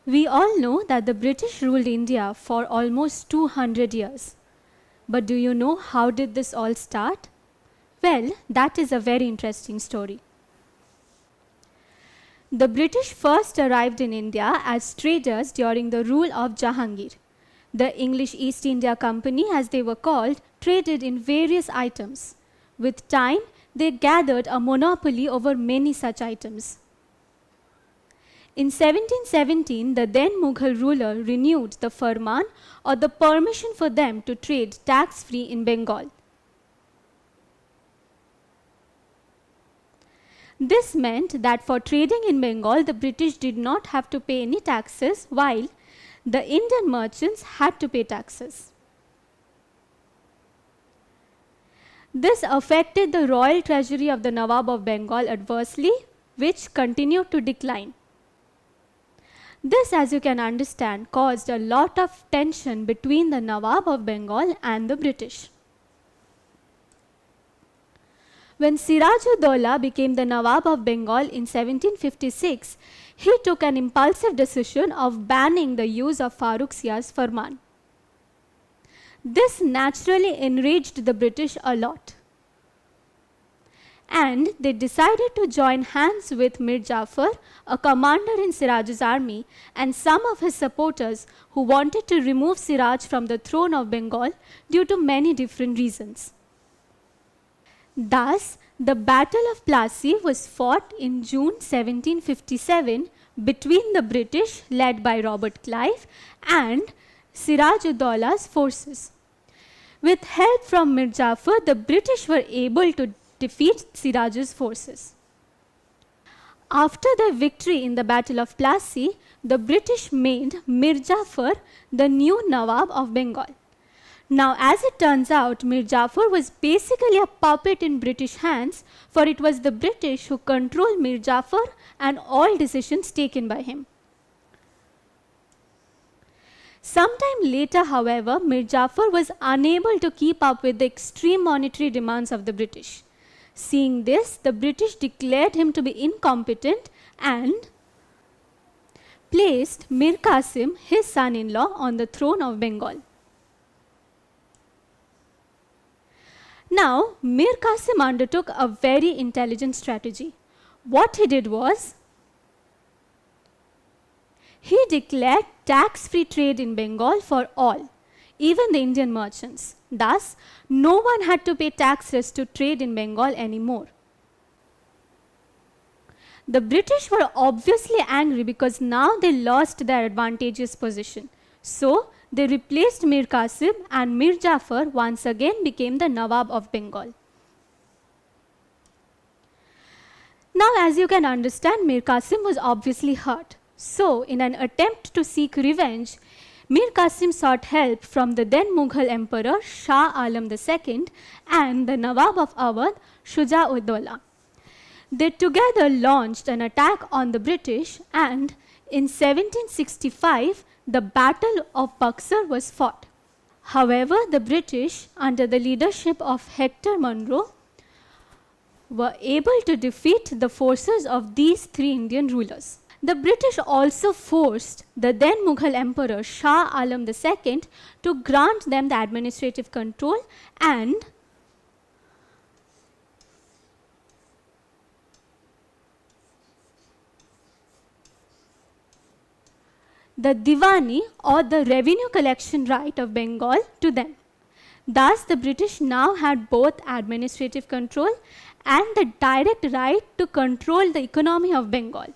We all know that the British ruled India for almost 200 years. But do you know how did this all start? Well, that is a very interesting story. The British first arrived in India as traders during the rule of Jahangir. The English East India Company, as they were called, traded in various items. With time, they gathered a monopoly over many such items. In 1717, the then Mughal ruler renewed the Farman, or the permission for them to trade tax-free in Bengal. This meant that for trading in Bengal, the British did not have to pay any taxes, while the Indian merchants had to pay taxes. This affected the royal treasury of the Nawab of Bengal adversely, which continued to decline. This, as you can understand, caused a lot of tension between the Nawab of Bengal and the British. When Siraj-ud-Dowla became the Nawab of Bengal in 1756, he took an impulsive decision of banning the use of Farooq Sia's Farman. This naturally enraged the British a lot, and they decided to join hands with Mir Jafar, a commander in Siraj's army, and some of his supporters who wanted to remove Siraj from the throne of Bengal due to many different reasons. Thus, the Battle of Plassey was fought in June 1757 between the British, led by Robert Clive, and Siraj-ud-Dowla's forces. With help from Mir Jafar, the British were able to defeat Siraj's forces. After their victory in the Battle of Plassey, the British made Mir Jafar the new Nawab of Bengal. Now, as it turns out, Mir Jafar was basically a puppet in British hands, for it was the British who controlled Mir Jafar and all decisions taken by him. Sometime later, however, Mir Jafar was unable to keep up with the extreme monetary demands of the British. Seeing this, the British declared him to be incompetent and placed Mir Qasim, his son-in-law, on the throne of Bengal. Now, Mir Qasim undertook a very intelligent strategy. What he did was, he declared tax-free trade in Bengal for all, even the Indian merchants. Thus, no one had to pay taxes to trade in Bengal anymore. The British were obviously angry because now they lost their advantageous position. So, they replaced Mir Qasim, and Mir Jafar once again became the Nawab of Bengal. Now, as you can understand, Mir Qasim was obviously hurt. So, in an attempt to seek revenge, Mir Qasim sought help from the then Mughal Emperor Shah Alam II and the Nawab of Awadh, Shuja-ud-Dowla. They together launched an attack on the British, and in 1765, the Battle of Buxar was fought. However, the British, under the leadership of Hector Munro, were able to defeat the forces of these three Indian rulers. The British also forced the then Mughal Emperor Shah Alam II to grant them the administrative control, and the Diwani, or the revenue collection right of Bengal, to them. Thus, the British now had both administrative control and the direct right to control the economy of Bengal.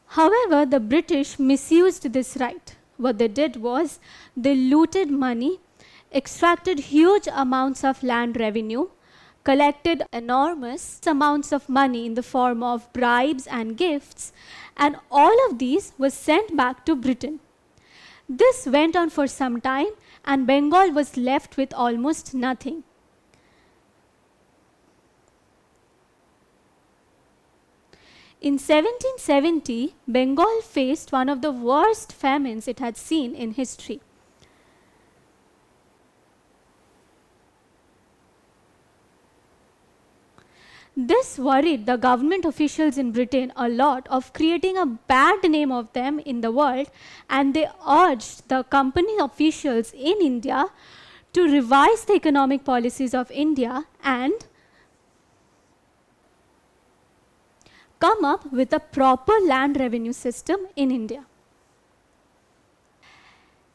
However, the British misused this right. What they did was, they looted money, extracted huge amounts of land revenue, collected enormous amounts of money in the form of bribes and gifts, and all of these was sent back to Britain. This went on for some time, and Bengal was left with almost nothing. In 1770, Bengal faced one of the worst famines it had seen in history. This worried the government officials in Britain a lot of creating a bad name of them in the world, and they urged the company officials in India to revise the economic policies of India and come up with a proper land revenue system in India.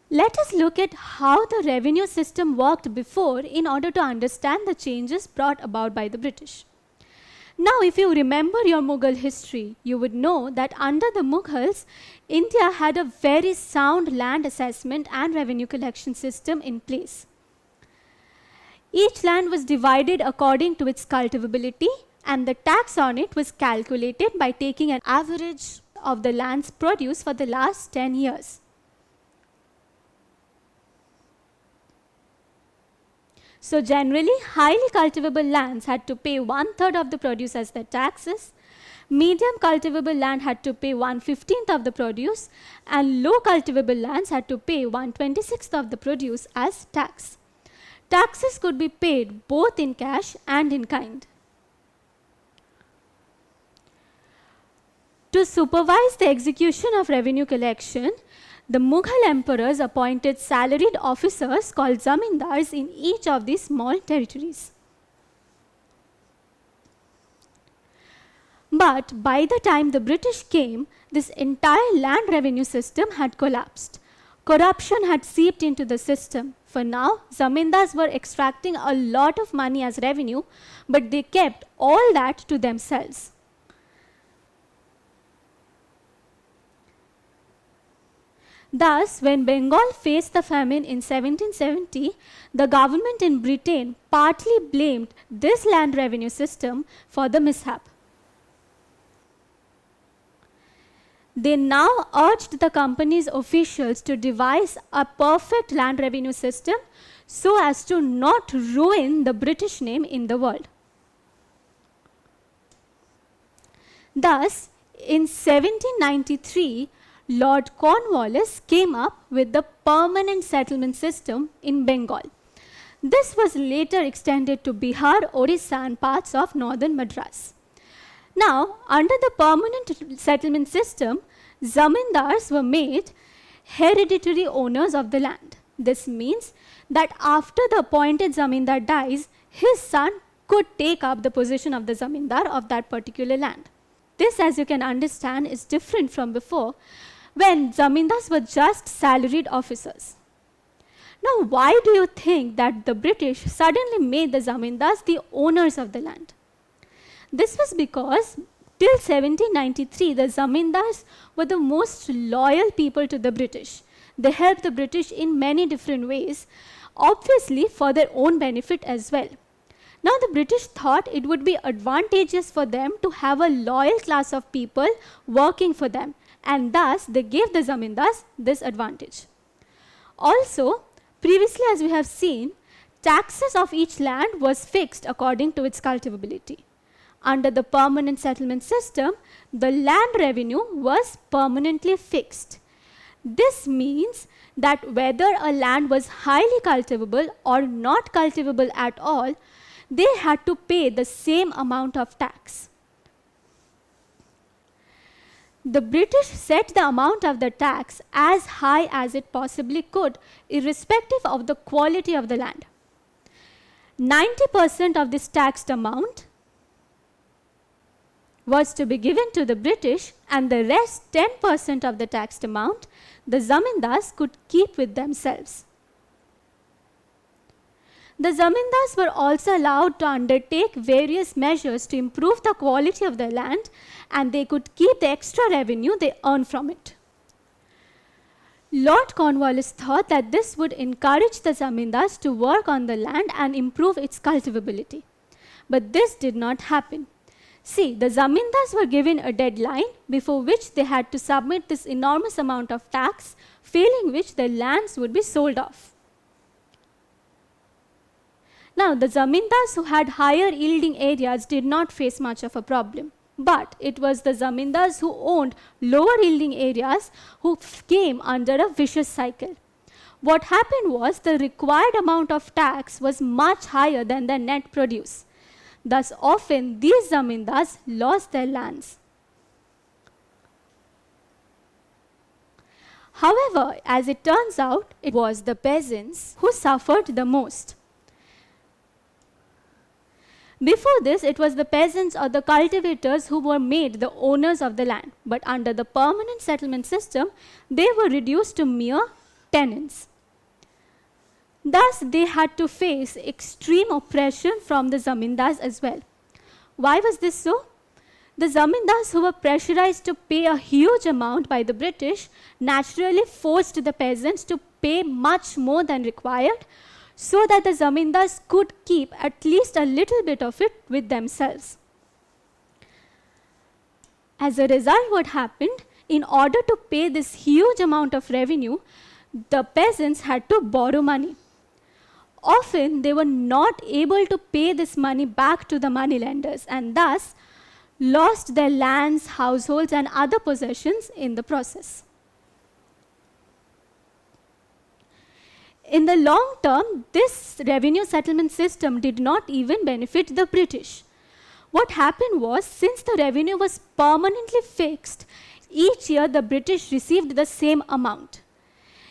Let us look at how the revenue system worked before in order to understand the changes brought about by the British. Now, if you remember your Mughal history, you would know that under the Mughals, India had a very sound land assessment and revenue collection system in place. Each land was divided according to its cultivability, and the tax on it was calculated by taking an average of the land's produce for the last 10 years. So generally, highly cultivable lands had to pay 1/3 of the produce as their taxes, medium cultivable land had to pay 1/15 of the produce, and low cultivable lands had to pay 1/26 of the produce as tax. Taxes could be paid both in cash and in kind. To supervise the execution of revenue collection, the Mughal emperors appointed salaried officers called zamindars in each of these small territories. But by the time the British came, this entire land revenue system had collapsed. Corruption had seeped into the system. For now, zamindars were extracting a lot of money as revenue, but they kept all that to themselves. Thus, when Bengal faced the famine in 1770, the government in Britain partly blamed this land revenue system for the mishap. They now urged the company's officials to devise a perfect land revenue system so as to not ruin the British name in the world. Thus, in 1793, Lord Cornwallis came up with the permanent settlement system in Bengal. This was later extended to Bihar, Orissa, and parts of northern Madras. Now, under the permanent settlement system, zamindars were made hereditary owners of the land. This means that after the appointed zamindar dies, his son could take up the position of the zamindar of that particular land. This, as you can understand, is different from before, when zamindars were just salaried officers. Now, why do you think that the British suddenly made the zamindars the owners of the land? This was because till 1793, the zamindars were the most loyal people to the British. They helped the British in many different ways, obviously for their own benefit as well. Now, the British thought it would be advantageous for them to have a loyal class of people working for them, and thus they gave the zamindars this advantage. Also, previously, as we have seen, taxes of each land was fixed according to its cultivability. Under the permanent settlement system, the land revenue was permanently fixed. This means that whether a land was highly cultivable or not cultivable at all, they had to pay the same amount of tax. The British set the amount of the tax as high as it possibly could, irrespective of the quality of the land. 90% of this taxed amount was to be given to the British, and the rest 10% of the taxed amount the zamindars could keep with themselves. The zamindars were also allowed to undertake various measures to improve the quality of the land, and they could keep the extra revenue they earned from it. Lord Cornwallis thought that this would encourage the zamindars to work on the land and improve its cultivability. But this did not happen. See, the zamindars were given a deadline before which they had to submit this enormous amount of tax, failing which their lands would be sold off. Now, the zamindars who had higher yielding areas did not face much of a problem. But it was the zamindars who owned lower yielding areas who came under a vicious cycle. What happened was the required amount of tax was much higher than the net produce. Thus, often these zamindars lost their lands. However, as it turns out, it was the peasants who suffered the most. Before this, it was the peasants or the cultivators who were made the owners of the land. But under the permanent settlement system, they were reduced to mere tenants. Thus, they had to face extreme oppression from the zamindars as well. Why was this so? The zamindars, who were pressurized to pay a huge amount by the British, naturally forced the peasants to pay much more than required, so that the zamindars could keep at least a little bit of it with themselves. As a result, what happened? In order to pay this huge amount of revenue, the peasants had to borrow money. Often, they were not able to pay this money back to the moneylenders, and thus lost their lands, households, and other possessions in the process. In the long term, this revenue settlement system did not even benefit the British. What happened was, since the revenue was permanently fixed, each year the British received the same amount.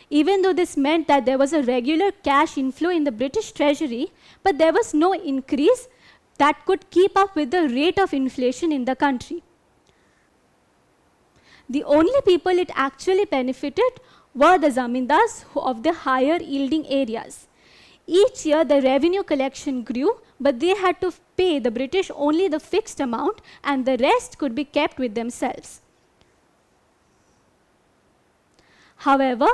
Even though this meant that there was a regular cash inflow in the British treasury, but there was no increase that could keep up with the rate of inflation in the country. The only people it actually benefited were the zamindars of the higher yielding areas. Each year the revenue collection grew, but they had to pay the British only the fixed amount, and the rest could be kept with themselves. However,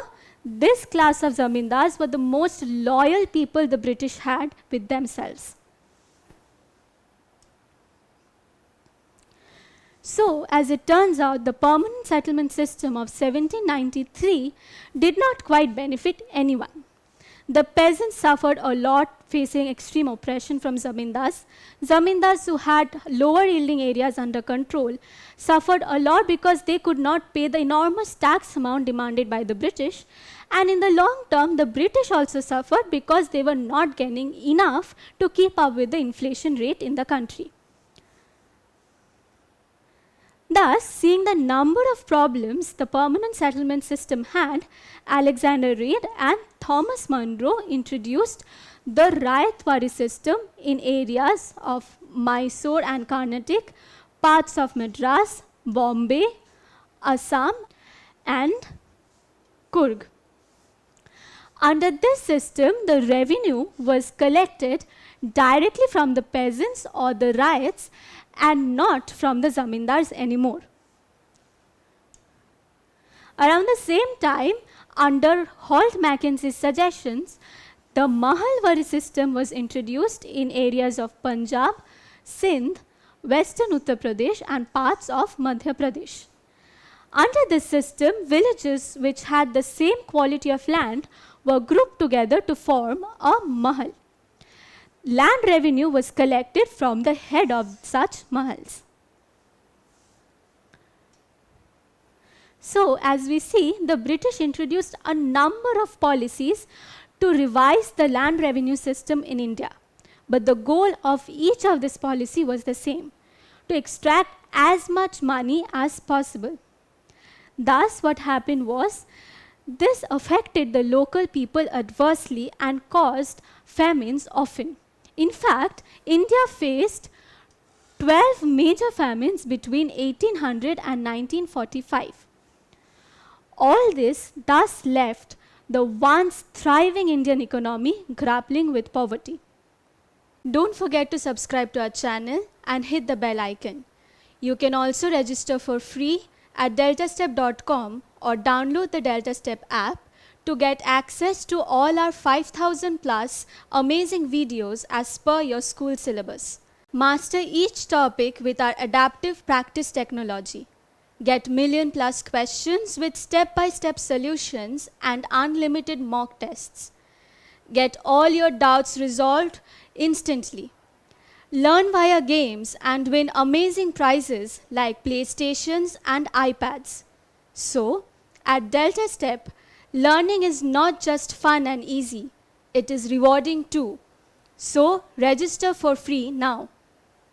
this class of zamindars were the most loyal people the British had with themselves. So, as it turns out, the permanent settlement system of 1793 did not quite benefit anyone. The peasants suffered a lot, facing extreme oppression from zamindars. Zamindars who had lower yielding areas under control suffered a lot because they could not pay the enormous tax amount demanded by the British. And in the long term, the British also suffered because they were not getting enough to keep up with the inflation rate in the country. Thus, seeing the number of problems the permanent settlement system had, Alexander Reid and Thomas Munro introduced the Rayatwari system in areas of Mysore and Carnatic, parts of Madras, Bombay, Assam, and Coorg. Under this system, the revenue was collected directly from the peasants or the ryots and not from the zamindars anymore. Around the same time, under Holt Mackenzie's suggestions, the Mahalwari system was introduced in areas of Punjab, Sindh, Western Uttar Pradesh, and parts of Madhya Pradesh. Under this system, villages which had the same quality of land were grouped together to form a mahal. Land revenue was collected from the head of such mahals. So, as we see, the British introduced a number of policies to revise the land revenue system in India. But the goal of each of this policy was the same: to extract as much money as possible. Thus, what happened was, this affected the local people adversely and caused famines often. In fact, India faced 12 major famines between 1800 and 1945. All this thus left the once thriving Indian economy grappling with poverty. Don't forget to subscribe to our channel and hit the bell icon. You can also register for free at DeltaStep.com or download the DeltaStep app to get access to all our 5,000 plus amazing videos as per your school syllabus. Master each topic with our adaptive practice technology. Get million plus questions with step-by-step solutions and unlimited mock tests. Get all your doubts resolved instantly. Learn via games and win amazing prizes like PlayStations and iPads. So, at DeltaStep, learning is not just fun and easy, it is rewarding too. So, register for free now.